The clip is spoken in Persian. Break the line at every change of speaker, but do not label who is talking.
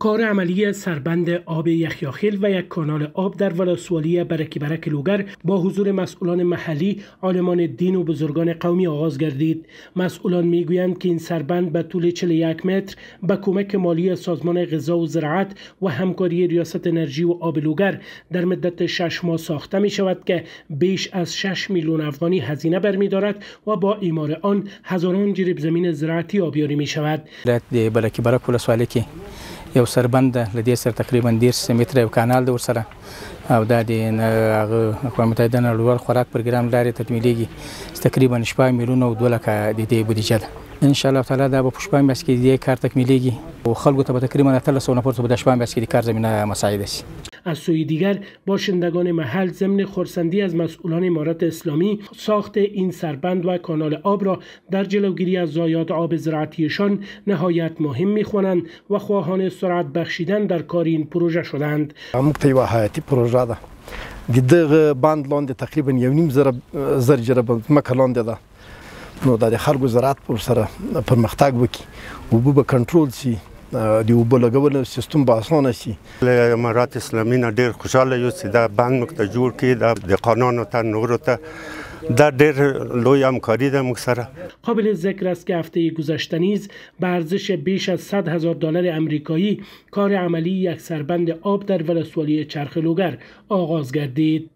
کار عملی سربند آب یخیاخیل و یک کانال آب در ولسوالی برکی برک لوگر با حضور مسئولان محلی، عالمان دین و بزرگان قومی آغاز گردید. مسئولان میگویند که این سربند به طول 41 متر به کمک مالی سازمان غذا و زراعت و همکاری ریاست انرژی و آب لوگر در مدت 6 ماه ساخته می شود که بیش از 6 میلیون افغانی هزینه برمی‌دارد و با اعمار آن هزاران جریب زمین زراعتی آبیاری می شود.
د برکی برک ولسوالی کې یو سربند لدې سره تقریبا 10 متره یو کانال د ورسره او دا د اقوام متحده نړیوال خوراک پروګرام لارې تکمیلېږي تقریبا 6 میلیون او 2 لکه د دې بودیجه ده. ان شاء الله تعالی دا په 6 میاشتې کې دې کار تکمیلېږي او خلکو ته به تقریبا 300 نفر ته په 6 میاشتې کې د کار زمینه مساعد شي.
از سوی دیگر باشندگان محل ضمن خرسندی از مسئولان امارت اسلامی ساخت این سربند و کانال آب را در جلوگیری از ضایعات آب زراعتیشان نهایت مهم می‌خوانند و خواهان سرعت بخشیدن در کار این پروژه شدند.
موږ یو حیاتي پروژه ده. دغه باند لاندې تقریبا 1.5 زر جریب ځمکه لاندې ده. نو د خلکو زراعت پر سره پرمختګ وکړي او به کنټرول شي. د اوبو لګولو سیستم به اسانه شي.
امارات اسلامی نه ډېر خوشاله یو چې دا باند موږ ته جوړ کړي د قانونو ته نورو ته دا ډېر لوی همکاري ده موږ سره.
قابل ذکر است که هفته گذشته نیز به ارزش بیش از $100,000 امریکایی کار عملی یک سربند آب در ولسوالی چرخ لوگر آغاز گردید.